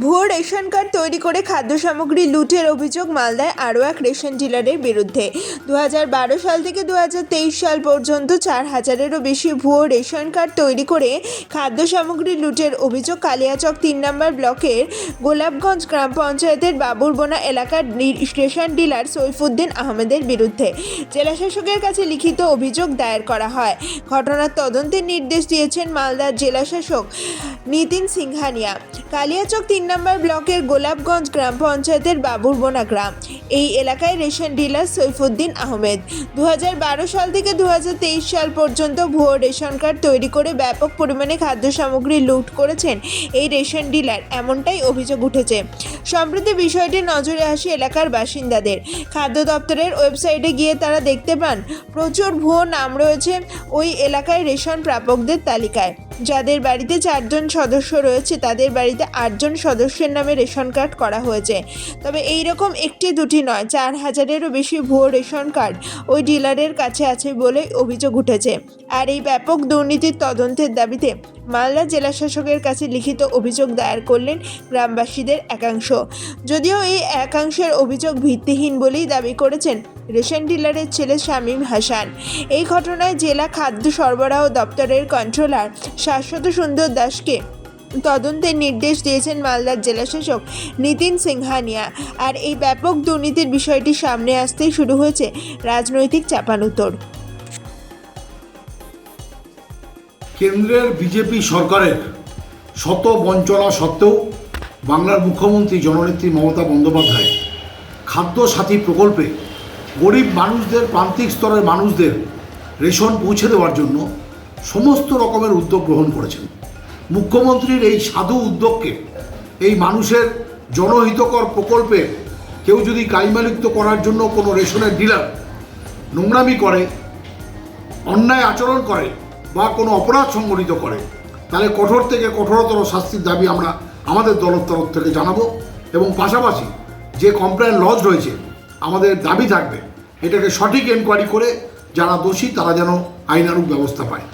ভুয়ো ration card তৈরি করে খাদ্য সামগ্রী লুটের অভিযোগ মালদায় আরও এক রেশন ডিলারের বিরুদ্ধে। 2012 সাল থেকে 2023 সাল পর্যন্ত 4000-এরও বেশি ভুয়ো রেশন কার্ড তৈরি করে খাদ্য সামগ্রী লুটের অভিযোগ কালিয়াচক 3 নম্বর ব্লকের গোলাপগঞ্জ গ্রাম পঞ্চায়েতের বাবুরবোনা এলাকার রেশন ডিলার সৈফুদ্দিন আহমেদের বিরুদ্ধে জেলাশাসকের কাছে লিখিত অভিযোগ দায়ের করা হয়। ঘটনার তদন্তের নির্দেশ দিয়েছেন মালদার জেলাশাসক নিতিন সিংহানিয়া। কালিয়াচক 3 নম্বর ব্লকের গোলাপগঞ্জ গ্রাম পঞ্চায়েতের বাবুরবোনা গ্রাম, এই এলাকায় রেশন ডিলার সৈফুদ্দিন আহমেদ 2012 সাল থেকে 2023 সাল পর্যন্ত ভুয়ো রেশন কার্ড তৈরি করে ব্যাপক পরিমাণে খাদ্য সামগ্রী লুট করেছেন এই রেশন ডিলার, এমনটাই অভিযোগ উঠেছে। সম্প্রতি বিষয়টি নজরে আসে এলাকার বাসিন্দাদের। খাদ্য দপ্তরের ওয়েবসাইটে গিয়ে তারা দেখতে পান প্রচুর ভুয়ো নাম রয়েছে ওই এলাকায় রেশন প্রাপকদের তালিকায়। যাদের বাড়িতে 4 জন সদস্য রয়েছে তাদের বাড়িতে 8 জন সদস্যের নামে রেশন কার্ড করা হয়েছে। তবে এই রকম একটি দুটি নয়, 4000-এরও বেশি ভুয়ো রেশন কার্ড ওই ডিলারের কাছে আছে বলে অভিযোগ উঠেছে। আর এই ব্যাপক দুর্নীতির তদন্তের দাবিতে মালদা জেলা শাসকের কাছে লিখিত অভিযোগ দায়ের করলেন গ্রামবাসীদের একাংশ। যদিও এই একাংশের অভিযোগ ভিত্তিহীন বলেই দাবি করেছেন রেশন ডিলারের ছেলে শামীম হাসান। এই ঘটনায় জেলা খাদ্য সরবরাহ দপ্তরের কন্ট্রোলার শাশ্বত সুন্দর দাসকে তদন্তের নির্দেশ দিয়েছেন মালদার জেলাশাসক নিতিন সিংহানিয়া। আর এই ব্যাপক দুর্নীতির বিষয়টি সামনে আসতেই শুরু হয়েছে রাজনৈতিক চাপানুতোড়। কেন্দ্রের বিজেপি সরকারের শত বঞ্চনা সত্ত্বেও বাংলার মুখ্যমন্ত্রী জননেত্রী মমতা বন্দ্যোপাধ্যায় খাদ্য সাথী প্রকল্পে গরিব মানুষদের, প্রান্তিক স্তরের মানুষদের রেশন পৌঁছে দেওয়ার জন্য সমস্ত রকমের উদ্যোগ গ্রহণ করেছেন। মুখ্যমন্ত্রীর এই সাধু উদ্যোগকে, এই মানুষের জনহিতকর প্রকল্পে কেউ যদি কালিমালিপ্ত করার জন্য কোনো রেশনের ডিলার নোংরামি করে, অন্যায় আচরণ করে বা কোনো অপরাধ সংগঠিত করে, তাহলে কঠোর থেকে কঠোরতর শাস্তির দাবি আমরা আমাদের দলের তরফ থেকে জানাবো। এবং পাশাপাশি যে কমপ্লেন লজ রয়েছে, আমাদের দাবি থাকবে এটাকে সঠিক এনকোয়ারি করে যারা দোষী তারা যেন আইনানুগ ব্যবস্থা পায়।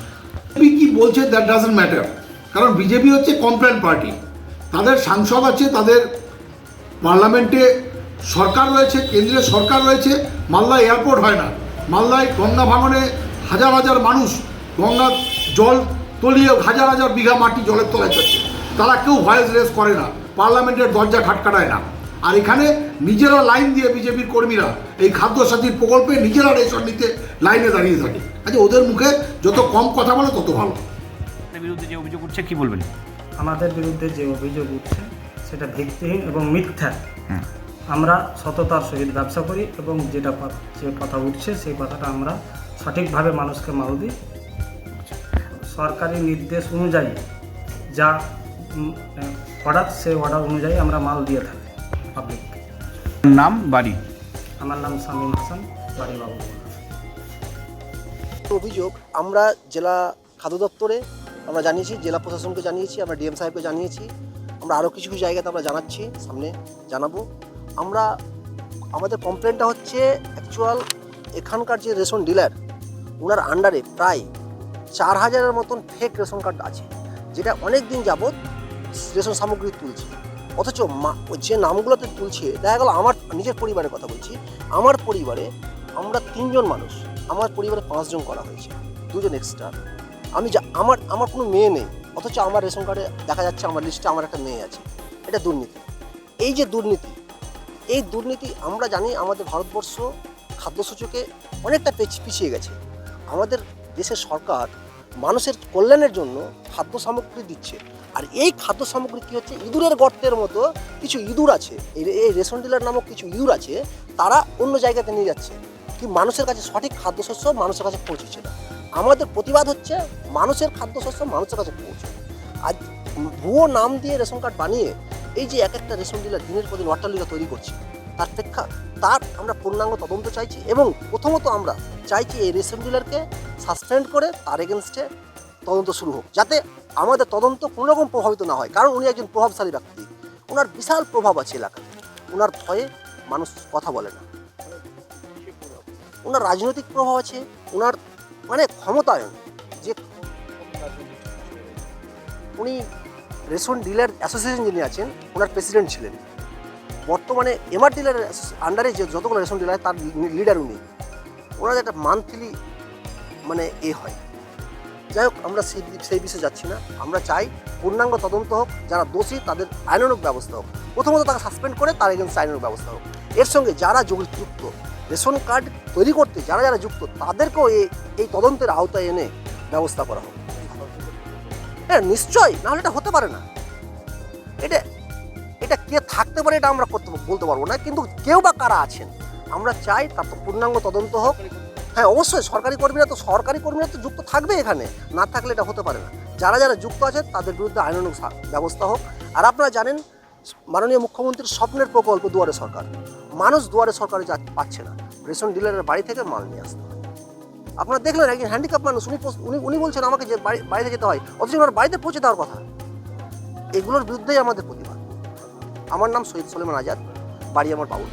বিজেপি কী বলছে দ্যাট ডাজন্ট ম্যাটার, কারণ বিজেপি হচ্ছে কমপ্লেন পার্টি। তাদের সাংসদ আছে, তাদের পার্লামেন্টে সরকার রয়েছে, কেন্দ্রীয় সরকার রয়েছে। মালদা এয়ারপোর্ট হয় না, মালদায় গঙ্গা ভাঙনে হাজার হাজার মানুষ গঙ্গা জল তলিয়ে হাজার হাজার বিঘা মাটি জলের তলায় যাচ্ছে, তারা কেউ ভয়েস রেজ করে না, পার্লামেন্টের দরজা খাটখাটায় না। আর এখানে নিজেরা লাইন দিয়ে বিজেপির কর্মীরা এই খাদ্য সাথীর প্রকল্পে নিজেরা রেশন নিতে লাইনে দাঁড়িয়ে থাকে। আচ্ছা, ওদের মুখে যত কম কথা বলে তত ভালো। বিরুদ্ধে যে অভিযোগ উঠছে কি বলবেন? আমাদের বিরুদ্ধে যে অভিযোগ উঠছে সেটা ভিত্তিহীন এবং মিথ্যা। আমরা সততার সহিত ব্যবসা করি এবং যে কথা উঠছে সেই কথাটা আমরা সঠিকভাবে মানুষকে মাল দিই। সরকারি নির্দেশ অনুযায়ী যা অর্ডার, সেই অর্ডার অনুযায়ী আমরা মাল দিয়ে থাকি পাবলিক। নাম, বাড়ি? আমার নাম শামীম হাসান, বাড়ি বাবু। অভিযোগ আমরা জেলা খাদ্য দপ্তরে আমরা জানিয়েছি, জেলা প্রশাসনকে জানিয়েছি, আমরা ডিএম সাহেবকে জানিয়েছি, আমরা আরও কিছু কিছু জায়গাতে আমরা জানাচ্ছি, সামনে জানাবো। আমাদের কমপ্লেনটা হচ্ছে অ্যাকচুয়াল এখানকার যে রেশন ডিলার, ওনার আন্ডারে প্রায় 4000-এর মতন ফেক রেশন কার্ড আছে, যেটা অনেক দিন যাবৎ রেশন সামগ্রী তুলছে। অথচ যে নামগুলোতে তুলছে, দেখা গেল আমার নিজের পরিবারের কথা বলছি, আমার পরিবারে আমরা 3 জন মানুষ, আমার পরিবারে 5 জন করা হয়েছে, 2 জন এক্সট্রা। আমার কোনো মেয়ে নেই, অথচ আমার রেশন কার্ডে দেখা যাচ্ছে আমার লিস্টে আমার একটা মেয়ে আছে। এটা দুর্নীতি। এই যে দুর্নীতি, এই দুর্নীতি আমরা জানি আমাদের ভারতবর্ষ খাদ্য সূচকে অনেকটা পিছিয়ে গেছে। আমাদের দেশের সরকার মানুষের কল্যাণের জন্য খাদ্য সামগ্রী দিচ্ছে, আর এই খাদ্য সামগ্রী কী হচ্ছে, ইঁদুরের গর্তের মতো কিছু ইঁদুর আছে, এই রেশন ডিলার নামক কিছু ইঁদুর আছে, তারা অন্য জায়গাতে নিয়ে যাচ্ছে, কি মানুষের কাছে সঠিক খাদ্যশস্য মানুষের কাছে পৌঁছেছে না। আমাদের প্রতিবাদ হচ্ছে মানুষের খাদ্যশস্য মানুষের কাছে পৌঁছে। আর ভুয়ো নাম দিয়ে রেশন কার্ড বানিয়ে এই যে এক একটা রেশন ডিলার দিনের পর দিন অট্টালিকা তৈরি করছে, তার আমরা পূর্ণাঙ্গ তদন্ত চাইছি। এবং প্রথমত আমরা চাইছি এই রেশন ডিলারকে সাসপেন্ড করে তার এগেনস্টে তদন্ত শুরু হোক, যাতে আমাদের তদন্ত কোনো রকম প্রভাবিত না হয়। কারণ উনি একজন প্রভাবশালী ব্যক্তি, ওনার বিশাল প্রভাব আছে এলাকাতে, ওনার ভয়ে মানুষ কথা বলে না। ওনার রাজনৈতিক প্রভাব আছে, ওনার ক্ষমতায়ন, যে উনি রেশন ডিলার অ্যাসোসিয়েশন যিনি আছেন ওনার প্রেসিডেন্ট ছিলেন। বর্তমানে এমআর ডিলার আন্ডারে যে যতগুলো রেশন ডিলার তার লিডার উনি। ওনাদের একটা মান্থলি মানে হয়। যাই হোক, আমরা সেই বিষয়ে যাচ্ছি না। আমরা চাই পূর্ণাঙ্গ তদন্ত হোক, যারা দোষী তাদের আইনানুগ ব্যবস্থা হোক। প্রথমত তাকে সাসপেন্ড করে তার এগেন্সে আইনানুগ ব্যবস্থা হোক। এর সঙ্গে যারা যুক্ত রেশন কার্ড তৈরি করতে যারা যুক্ত তাদেরকেও এই তদন্তের আওতায় এনে ব্যবস্থা করা হোক। হ্যাঁ নিশ্চয়ই, নাহলে এটা হতে পারে না। এটা কে থাকতে পারে এটা আমরা বলতে পারবো না, কিন্তু কেউ বা কারা আছেন আমরা চাই তার পূর্ণাঙ্গ তদন্ত হোক। হ্যাঁ অবশ্যই সরকারি কর্মীরা তো যুক্ত থাকবে, এখানে না থাকলে এটা হতে পারে না। যারা যুক্ত আছে তাদের বিরুদ্ধে আইনানুগ ব্যবস্থা হোক। আর আপনারা জানেন মাননীয় মুখ্যমন্ত্রীর স্বপ্নের প্রকল্প দুয়ারে সরকার, মানুষ দুয়ারে সরকারে পাচ্ছে না, রেশন ডিলারের বাড়ি থেকে মাল নিয়ে আসতে হয়। আপনারা দেখলেন একজন হ্যান্ডিক্যাপ মানুষ উনি বলছেন আমাকে যে বাড়িতে যেতে হয়, অথচ ওনার বাড়িতে পৌঁছে দেওয়ার কথা। এগুলোর বিরুদ্ধেই আমাদের প্রতিবাদ। আমার নাম শহীদ সলেমান আজাদ, বাড়ি আমার বাবুল।